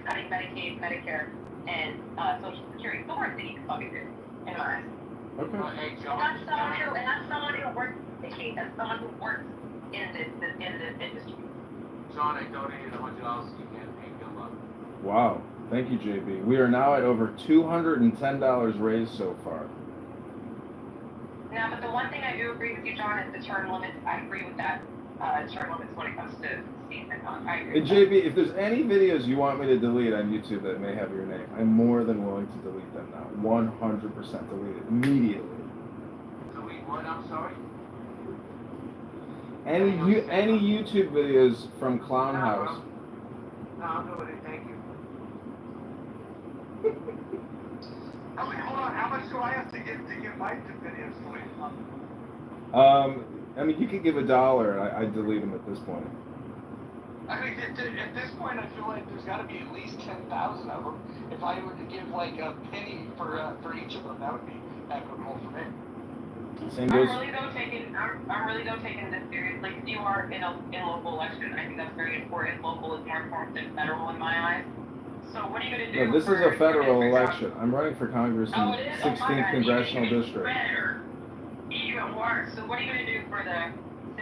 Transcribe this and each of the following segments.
cutting Medicaid, Medicare, and Social Security. The worst thing you can fucking do, in my eyes. Okay. And that's someone who works Medicaid. That's someone who works in this industry. John, I donated $100 to your campaign. Good luck. Wow. Thank you, JB. We are now at over $210 raised so far. Now, but the one thing I do agree with you, John, is the term limits. I agree with that. Term limits when it comes to season. I agree. And JB, if there's any videos you want me to delete on YouTube that may have your name, I'm more than willing to delete them now. 100% delete it immediately. Delete what? I'm sorry? Any YouTube videos from Clown House. No, I'll do it. Thank you. Hold on. How much do I have to get my videos deleted? I mean, you could give $1. I delete them at this point. I mean, at this point, I feel like there's got to be at least 10,000 of them. If I were to give like a penny for each of them, that would be equitable for me. Same goes. I'm really though taking this seriously. If you are in local election, I think that's very important. Local is more important than federal in my eyes. So what are you going to do? No, this is a federal election. I'm running for Congress in 16th Congressional District. Better. Even worse. So what are you going to do for the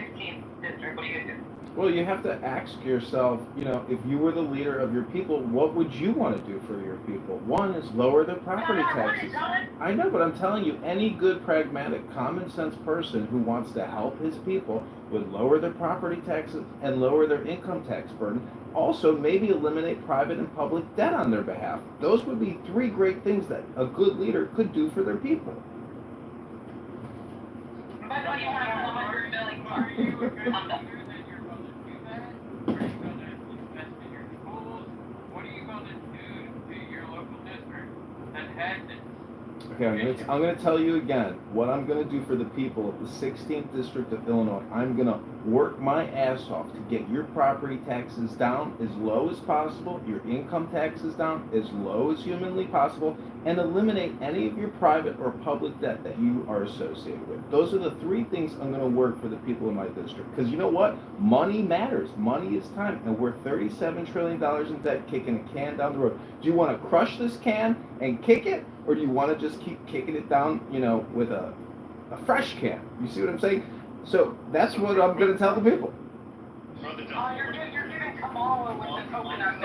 16th district? What are you going to do? Well, you have to ask yourself, if you were the leader of your people, what would you want to do for your people? One is lower their property taxes. I know, but I'm telling you, any good, pragmatic, common sense person who wants to help his people would lower their property taxes and lower their income tax burden. Also, maybe eliminate private and public debt on their behalf. Those would be 3 great things that a good leader could do for their people. But don't you want to come under billing for? I'm done. Okay, I'm going to tell you again what I'm going to do for the people of the 16th District of Illinois. I'm going to work my ass off to get your property taxes down as low as possible, your income taxes down as low as humanly possible, and eliminate any of your private or public debt that you are associated with. Those are the 3 things I'm going to work for the people in my district. Because you know what? Money matters. Money is time. And we're $37 trillion in debt kicking a can down the road. Do you want to crush this can and kick it? Or do you want to just keep kicking it down, with a fresh can? You see what I'm saying? So that's what I'm going to tell the people. Oh, you're giving Kamala with the coconut.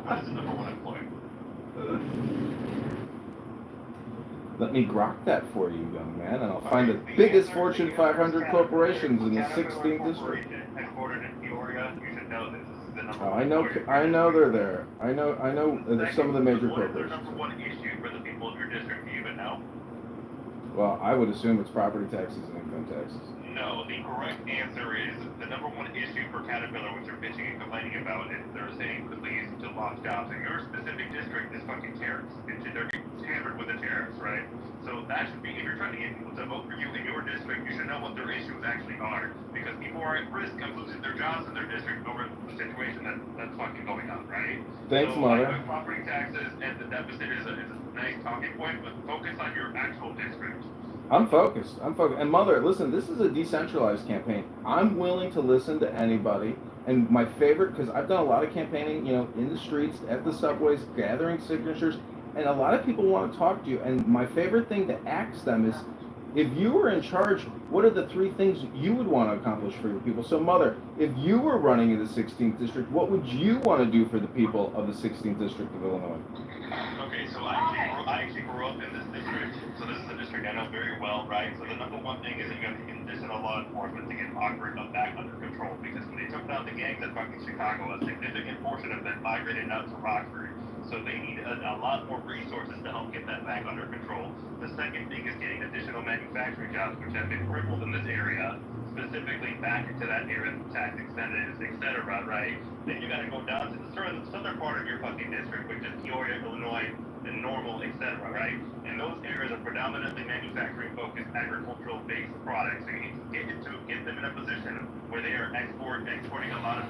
What is the number 1 employer? Let me grok that for you, young man, and I'll find the biggest Fortune 500 corporations in the 16th district. Headquartered in Peoria, you should know this. Oh, I know they're there. I know there's some of the major corporations. What is corporations. their number 1 issue for the people of your district? Do you even know? Well, I would assume it's property taxes and income taxes. No, the correct answer is the number 1 issue for Caterpillar, which they're bitching and complaining about, is they're saying please to lost jobs. In your specific district is fucking tariffs. They're getting hammered with the tariffs, right? So that should be, if you're trying to get people to vote for you in your district, you should know what their issues actually are. Because people are at risk of losing their jobs in their district over the situation that's fucking going on, right? Thanks, so, Mother. Property taxes and the deficit is a nice talking point, but focus on your actual district. I'm focused. And Mother, listen, this is a decentralized campaign. I'm willing to listen to anybody. And my favorite, because I've done a lot of campaigning, in the streets, at the subways, gathering signatures, and a lot of people want to talk to you. And my favorite thing to ask them is, if you were in charge, what are the 3 things you would want to accomplish for your people? So, Mother, if you were running in the 16th district, what would you want to do for the people of the 16th district of Illinois? Okay, so I actually grew up in this district, so this is a district I know very well, right? So the number 1 thing is that you have to condition law enforcement to get Awkward back under control, because when they took down the gangs at fucking Chicago, a significant portion of them migrated out to Rockford. So they need a lot more resources to help get that back under control. The second thing is getting additional manufacturing jobs, which have been crippled in this area, specifically back into that area, tax incentives, etc., right? Then you gotta go down to the southern part of your fucking district, which is Peoria, Illinois, and Normal, etc., right? And those areas are predominantly manufacturing-focused, agricultural-based products. So you need to get them in a position where they are exporting a lot of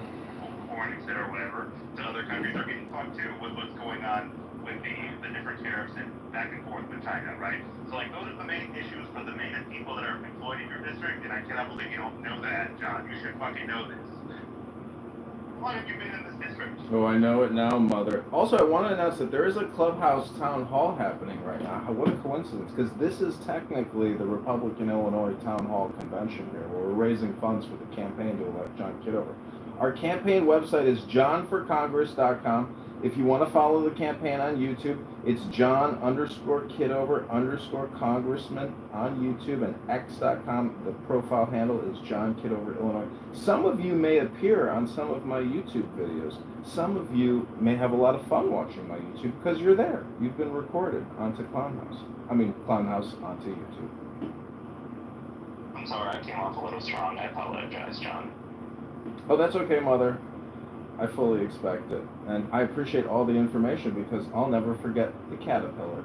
corn, etc., whatever, to other countries. Are getting caught too with what's going on with the different tariffs and back and forth with China, right? So like those are the main issues for the main people that are employed in your district, and I cannot believe you don't know that, John. You should fucking know this. long have you been in this district? Oh, I know it now, Mother. Also, I want to announce that there is a clubhouse town hall happening right now. What a coincidence, because this is technically the Republican Illinois Town Hall Convention here, where we're raising funds for the campaign to elect John Kitover. Our campaign website is johnforcongress.com. If you want to follow the campaign on YouTube, it's John_Kitover_Congressman on YouTube, and X.com. The profile handle is John Kitover, Illinois. Some of you may appear on some of my YouTube videos. Some of you may have a lot of fun watching my YouTube because you're there. You've been recorded onto Clownhouse onto YouTube. I'm sorry, I came off a little strong. I apologize, John. Oh, that's okay, Mother. I fully expect it. And I appreciate all the information because I'll never forget the caterpillar.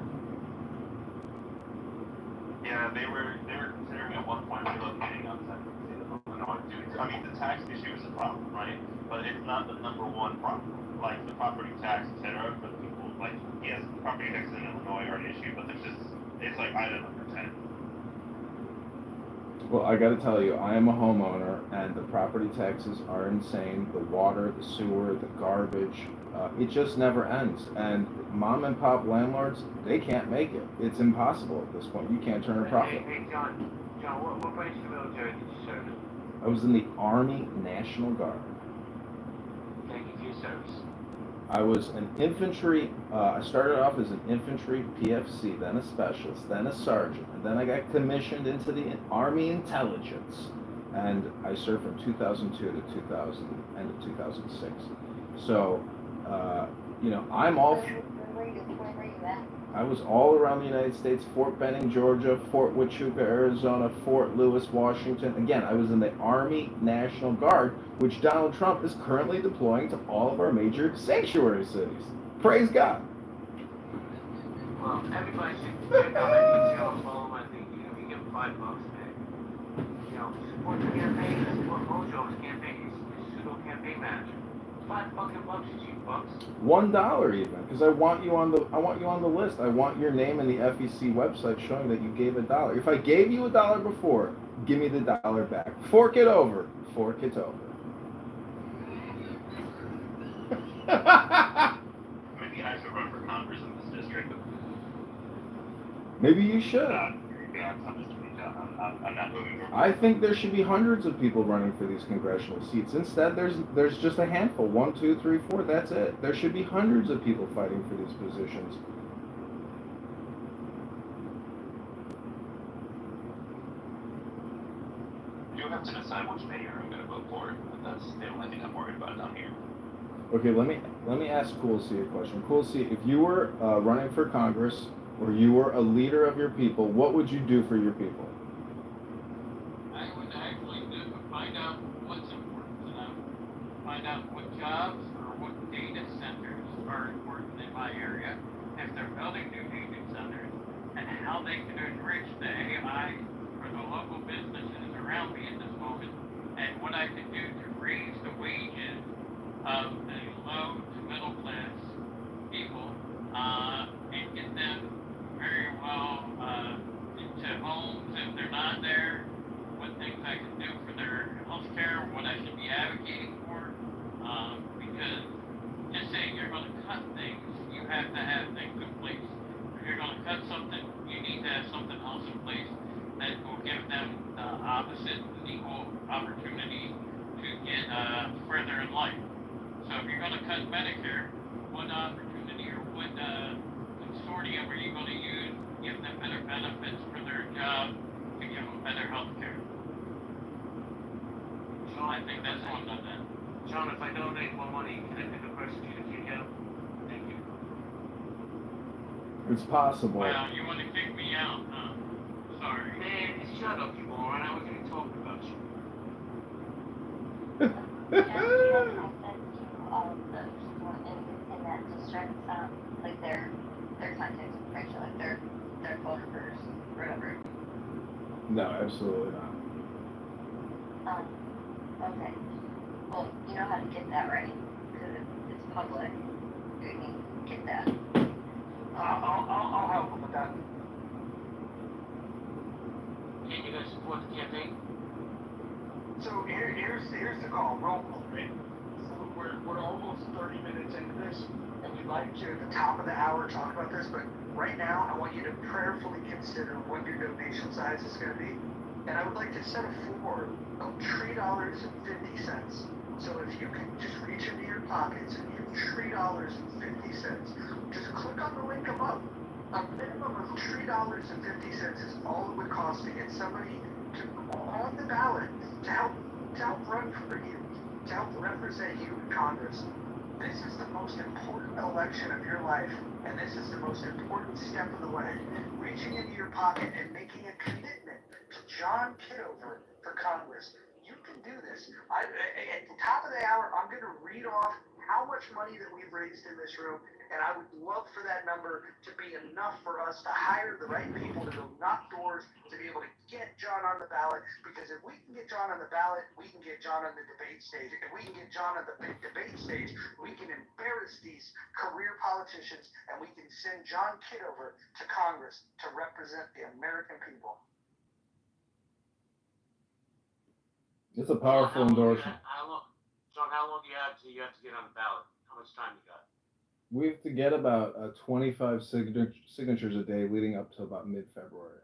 Yeah, they were considering at one point relocating outside the state of Illinois. I mean, the tax issue is a problem, right? But it's not the number one problem. Like the property tax, etc. For the people, like, yes, property taxes in Illinois are an issue, but it's like item number 10. Well, I gotta tell you, I am a homeowner, and the property taxes are insane. The water, the sewer, the garbage, it just never ends. And mom and pop landlords, they can't make it. It's impossible at this point. You can't turn a profit. Hey, John, what branch of the military did you serve in? I was in the Army National Guard. Thank you for your service. I was an infantry, I started off as an infantry PFC, then a specialist, then a sergeant, and then I got commissioned into the Army Intelligence, and I served from 2002 to end of 2006. So, I'm all... Where were you at? I was all around the United States: Fort Benning, Georgia; Fort Huachuca, Arizona; Fort Lewis, Washington. Again, I was in the Army National Guard, which Donald Trump is currently deploying to all of our major sanctuary cities. Praise God. Well, everybody should check out that detail and follow him. I think, you give him $5, man. Support the campaign, support Mojo's campaign, his pseudo campaign manager. $5 bucks, you cheap bucks. $1 even, because I want you on the list. I want your name in the FEC website showing that you gave $1. If I gave you $1 before, give me the $1 back. Fork it over. Fork it over. Maybe I should run for Congress in this district. Maybe you should. I'm not moving from. I think there should be hundreds of people running for these congressional seats. Instead, there's just a handful. 1, 2, 3, 4. That's it. There should be hundreds of people fighting for these positions. You have to decide which mayor I'm going to vote for. And that's the only thing I'm worried about down here. Okay, let me ask Cool C a question. Cool C, if you were running for Congress or you were a leader of your people, what would you do for your people? I would actually find out what's important to them, find out what jobs or what data centers are important in my area, if they're building new data centers, and how they can enrich the AI for the local businesses around me at this moment, and what I can do to raise the wages of the low to middle class people, and get them very well into homes if they're not there, what things I can do for their health care, what I should be advocating for, because just saying you're going to cut things, you have to have things in place. If you're going to cut something, you need to have something else in place that will give them the opposite and equal opportunity to get further in life. So if you're going to cut Medicare, what opportunity or what consortium are you going to use to give them better benefits for their job to give them better health care? So I think that's one of them. John, if I donate more money, can I pick a person to kick out? Thank you. It's possible. Well, you want to kick me out, huh? Sorry. Man, shut up, you moron. I wasn't even talking about you. I sent to all of the people in that district, like their contact information, like their phone numbers, whatever. No, absolutely not. Okay. Well, you know how to get that right, because it's public. You can get that. I'll help him with that. Can you guys support the campaign? So here's the call. Roll call, right? So we're almost 30 minutes into this, and we'd like to, at the top of the hour, talk about this, but right now, I want you to prayerfully consider what your donation size is going to be. And I would like to set a floor of $3.50. So if you can just reach into your pockets and give $3.50, just click on the link above. A minimum of $3.50 is all it would cost to get somebody on the ballot to help run for you, to help represent you in Congress. This is the most important election of your life, and this is the most important step of the way. Reaching into your pocket and making a commitment to John Kitover for Congress. You can do this. At the top of the hour, I'm going to read off how much money that we've raised in this room, and I would love for that number to be enough for us to hire the right people to go knock doors, to be able to get John on the ballot, because if we can get John on the ballot, we can get John on the debate stage. If we can get John on the debate stage, we can embarrass these career politicians, and we can send John Kitover to Congress to represent the American people. It's a powerful endorsement. John, how long do you have to get on the ballot? How much time you got? We have to get about 25 signatures a day leading up to about mid-February.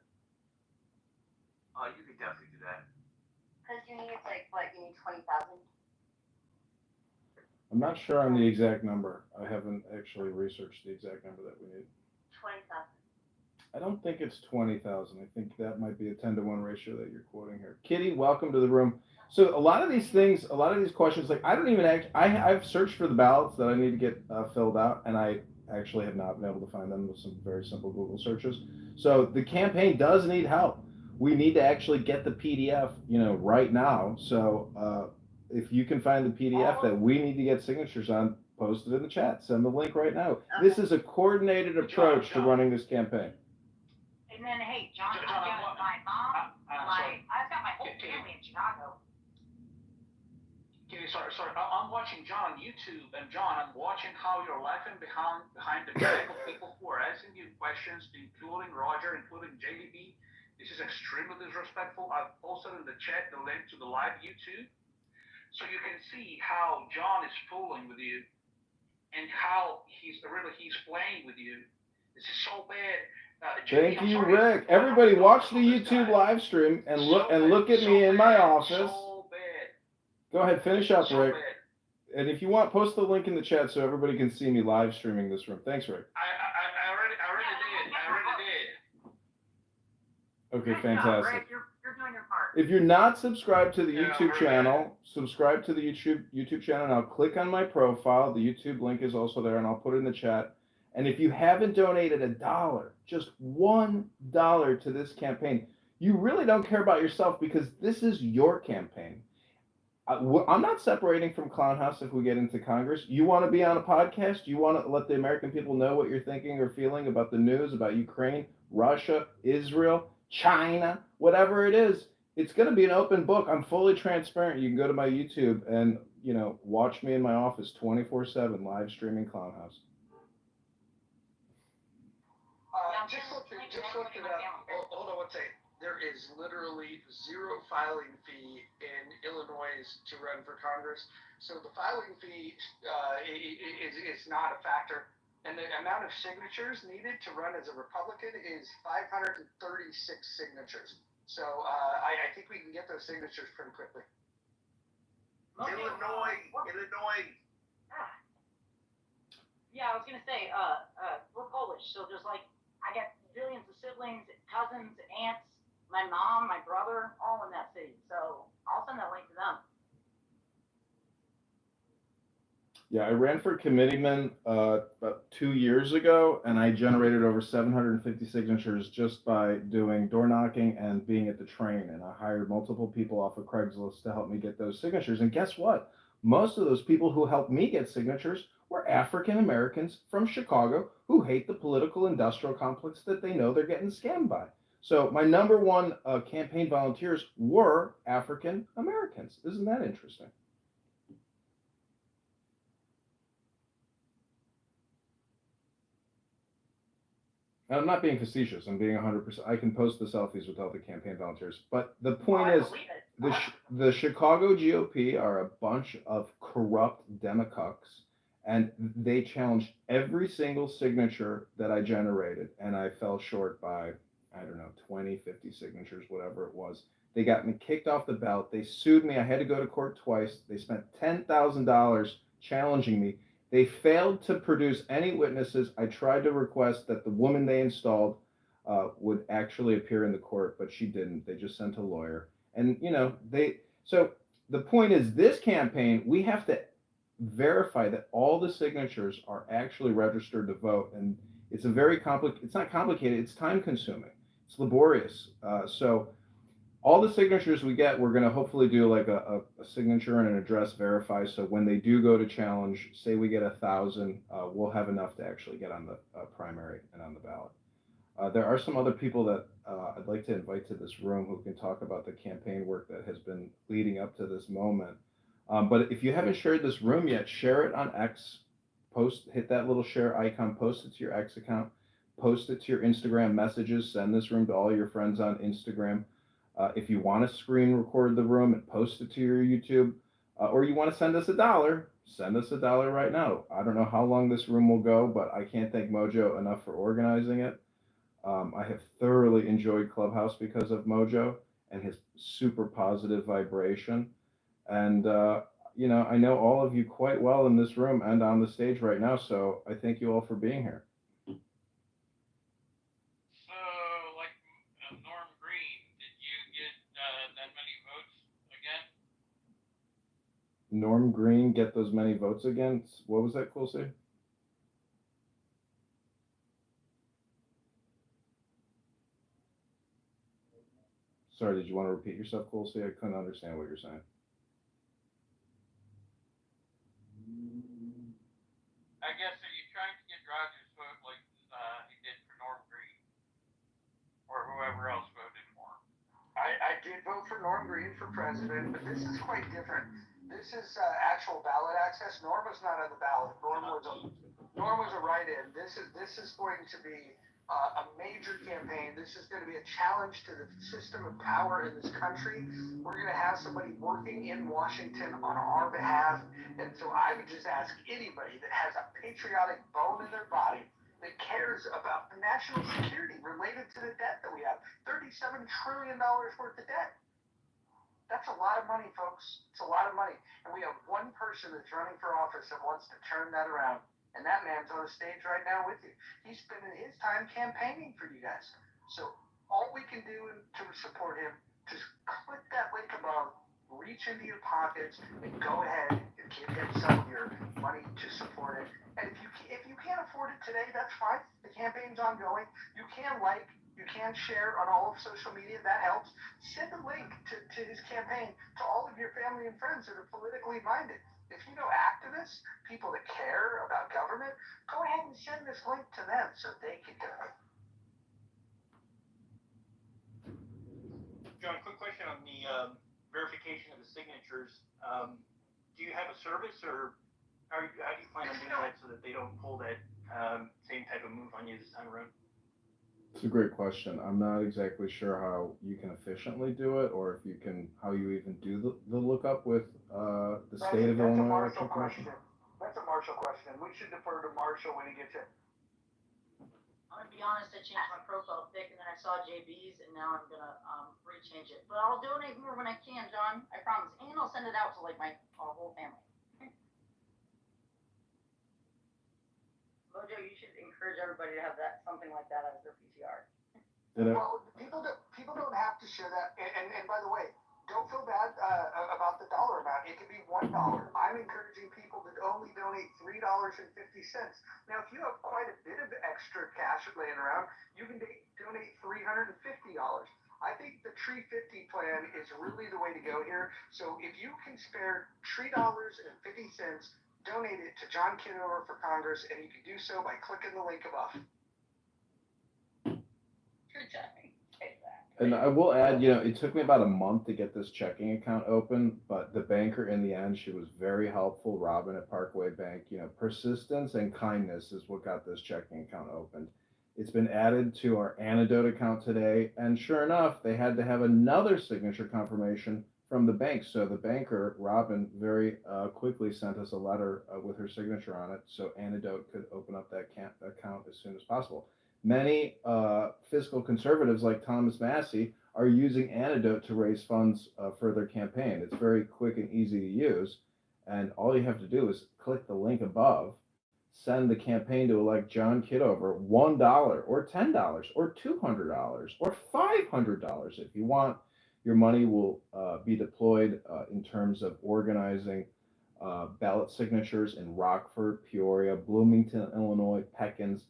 Oh, you could definitely do that. Because you need, you need 20,000? I'm not sure on the exact number. I haven't actually researched the exact number that we need. 20,000. I don't think it's 20,000. I think that might be a 10-to-1 ratio that you're quoting here. Kitty, welcome to the room. So a lot of these things, a lot of these questions, like I don't even I've searched for the ballots that I need to get filled out, and I actually have not been able to find them with some very simple Google searches. So the campaign does need help. We need to actually get the PDF, right now. So if you can find the PDF that we need to get signatures on, post it in the chat. Send the link right now. Okay. This is a coordinated approach to running this campaign. And then, hey, John, I've got my mom, I've got my whole family in Chicago. Okay, sorry. I'm watching John on YouTube, and John, I'm watching how you're laughing behind the back of people who are asking you questions, including Roger, including JDB. This is extremely disrespectful. I've posted in the chat the link to the live YouTube, so you can see how John is fooling with you, and how he's playing with you. This is so bad. Thank you, Rick. Everybody, watch the YouTube live stream and look at me in my office. Go ahead, finish up, Rick. And if you want, post the link in the chat so everybody can see me live streaming this room. Thanks, Rick. I already did. Okay, fantastic. Rick, you're doing your part. If you're not subscribed to the YouTube channel, subscribe to the YouTube channel. Now click on my profile. The YouTube link is also there, and I'll put it in the chat. And if you haven't donated $1, just $1 to this campaign, you really don't care about yourself, because this is your campaign. I'm not separating from Clown House if we get into Congress. You want to be on a podcast? You want to let the American people know what you're thinking or feeling about the news, about Ukraine, Russia, Israel, China, whatever it is. It's going to be an open book. I'm fully transparent. You can go to my YouTube and, watch me in my office 24/7 live streaming Clown House. Just looked it up. Hold on one second. There is literally zero filing fee in Illinois to run for Congress. So the filing fee is not a factor. And the amount of signatures needed to run as a Republican is 536 signatures. So I think we can get those signatures pretty quickly. Illinois. Yeah, I was gonna say, we're Polish, so there's I got billions of siblings, cousins, aunts, my mom, my brother, all in that city. So I'll send that link to them. Yeah, I ran for committeeman about 2 years ago, and I generated over 750 signatures just by doing door knocking and being at the train. And I hired multiple people off of Craigslist to help me get those signatures. And guess what? Most of those people who helped me get signatures were African Americans from Chicago who hate the political industrial complex that they know they're getting scammed by. So my number one campaign volunteers were African Americans. Isn't that interesting? And I'm not being facetious. I'm being 100%. I can post the selfies with all the campaign volunteers. But the point is, the Chicago GOP are a bunch of corrupt demagogues, and they challenged every single signature that I generated, and I fell short by, I don't know, 20, 50 signatures, whatever it was. They got me kicked off the ballot. They sued me. I had to go to court twice. They spent $10,000 challenging me. They failed to produce any witnesses. I tried to request that the woman they installed would actually appear in the court, but she didn't. They just sent a lawyer. And, so the point is, this campaign, we have to verify that all the signatures are actually registered to vote. And it's it's not complicated, it's time consuming, it's laborious. So all the signatures we get, we're going to hopefully do like a signature and an address verify. So when they do go to challenge, say we get 1,000, we'll have enough to actually get on the primary and on the ballot. There are some other people that I'd like to invite to this room who can talk about the campaign work that has been leading up to this moment. But if you haven't shared this room yet, share it on X. Hit that little share icon, post it to your X account, post it to your Instagram messages, send this room to all your friends on Instagram. If you want to screen record the room and post it to your YouTube, or you want to send us $1, send us $1 right now. I don't know how long this room will go, but I can't thank Mojo enough for organizing it. I have thoroughly enjoyed Clubhouse because of Mojo and his super positive vibration. And, I know all of you quite well in this room and on the stage right now, so I thank you all for being here. So, like Norm Green, did you get that many votes again? Norm Green get those many votes again? What was that, Coolsey? Sorry, did you want to repeat yourself, Coolsey? I couldn't understand what you're saying. I guess, are you trying to get Rogers' vote like he did for Norm Green? Or whoever else voted for him? I did vote for Norm Green for president, but this is quite different. This is actual ballot access. Norm was not on the ballot. Norm was a write-in. This is going to be a major campaign. This is going to be a challenge to the system of power in this country. We're going to have somebody working in Washington on our behalf. And so I would just ask anybody that has a patriotic bone in their body, that cares about the national security related to the debt that we have. $37 trillion worth of debt. That's a lot of money, folks. It's a lot of money. And we have one person that's running for office that wants to turn that around. And that man's on the stage right now with you. He's spending his time campaigning for you guys. So all we can do to support him, just click that link above, reach into your pockets, and go ahead and give him some of your money to support it. And if you can't afford it today, that's fine. The campaign's ongoing. You can share on all of social media. That helps. Send a link to his campaign to all of your family and friends that are politically minded. If you know activists, people that care about government, go ahead and send this link to them so they can do it. John, quick question on the verification of the signatures. Do you have a service, or how do you plan on doing that so that they don't pull that same type of move on you this time around? It's a great question. I'm not exactly sure how you can efficiently do it, or if you can, how you even do the lookup with the state of Illinois Election Commission. That's a Marshall question. We should defer to Marshall when he gets in. I'm gonna be honest, I changed my profile pic and then I saw JB's and now I'm gonna rechange it. But I'll donate more when I can, John. I promise. And I'll send it out to like my whole family. Mojo, you should encourage everybody to have something like that as their PCR. Well, people don't have to share that. And by the way, don't feel bad about the dollar amount. It could be $1. I'm encouraging people to only donate $3.50. Now, if you have quite a bit of extra cash laying around, you can donate $350. I think the $3.50 plan is really the way to go here. So if you can spare $3.50, donate it to John Kitover for Congress, and you can do so by clicking the link above. Good job. And I will add, it took me about a month to get this checking account open, but the banker in the end, she was very helpful. Robin at Parkway Bank, persistence and kindness is what got this checking account opened. It's been added to our Antidote account today, and sure enough, they had to have another signature confirmation from the bank. So the banker, Robin, very quickly sent us a letter with her signature on it, so Antidote could open up that account as soon as possible. Many fiscal conservatives like Thomas Massey are using Antidote to raise funds for their campaign. It's very quick and easy to use, and all you have to do is click the link above, send the campaign to elect John Kitover $1 or $10 or $200 or $500 if you want. Your money will be deployed in terms of organizing ballot signatures in Rockford, Peoria, Bloomington, Illinois, Peckins.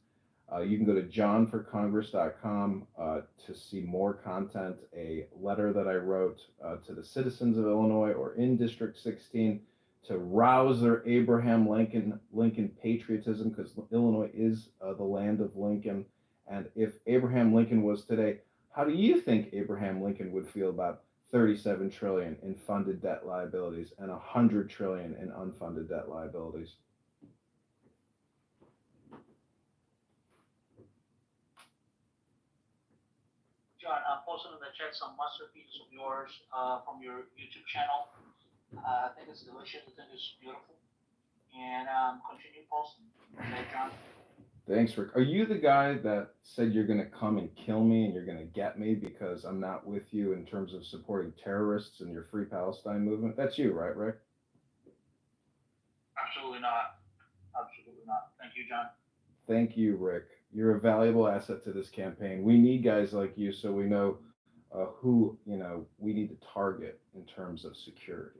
You can go to johnforcongress.com to see more content, a letter that I wrote to the citizens of Illinois or in District 16 to rouse their Abraham Lincoln patriotism, because Illinois is the land of Lincoln. And if Abraham Lincoln was today, how do you think Abraham Lincoln would feel about 37 trillion in funded debt liabilities and 100 trillion in unfunded debt liabilities? John, I'm posting in the chat some masterpieces of yours from your YouTube channel. I think it's delicious. I think it's beautiful. And continue posting. Okay, John. Thanks, Rick. Are you the guy that said you're going to come and kill me and you're going to get me because I'm not with you in terms of supporting terrorists and your Free Palestine movement? That's you, right, Rick? Absolutely not. Absolutely not. Thank you, John. Thank you, Rick. You're a valuable asset to this campaign. We need guys like you so we know who we need to target in terms of security.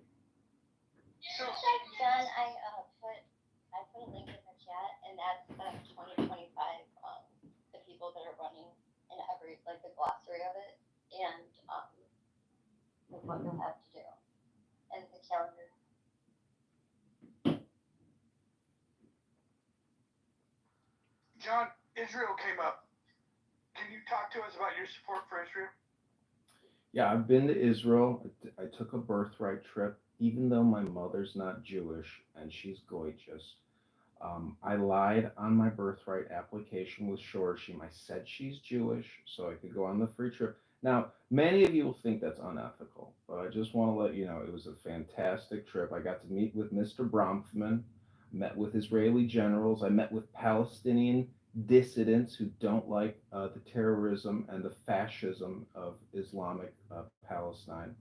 So, John, I put a link in the chat, and that's 2025. The people that are running in every the glossary of it, and what you'll have to do, and the calendar. John, Israel came up. Can you talk to us about your support for Israel? Yeah, I've been to Israel. I took a birthright trip, even though my mother's not Jewish and she's gorgeous. I lied on my birthright application with Shorshim. I said she's Jewish so I could go on the free trip. Now, many of you will think that's unethical, but I just want to let you know it was a fantastic trip. I got to meet with Mr. Bronfman, met with Israeli generals. I met with Palestinian dissidents who don't like the terrorism and the fascism of Islamic Palestine.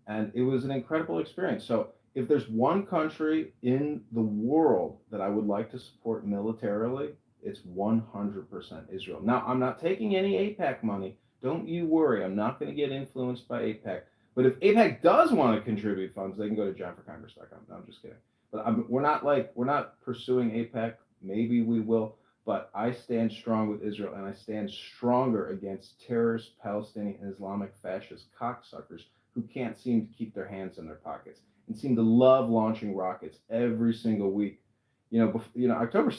And it was an incredible experience. So if there's one country in the world that I would like to support militarily, it's 100% Israel. Now, I'm not taking any AIPAC money. Don't you worry. I'm not going to get influenced by AIPAC. But if AIPAC does want to contribute funds, they can go to johnforcongress.com. No, I'm just kidding. But we're not pursuing AIPAC. Maybe we will. But I stand strong with Israel, and I stand stronger against terrorist Palestinian and Islamic fascist cocksuckers who can't seem to keep their hands in their pockets and seem to love launching rockets every single week. October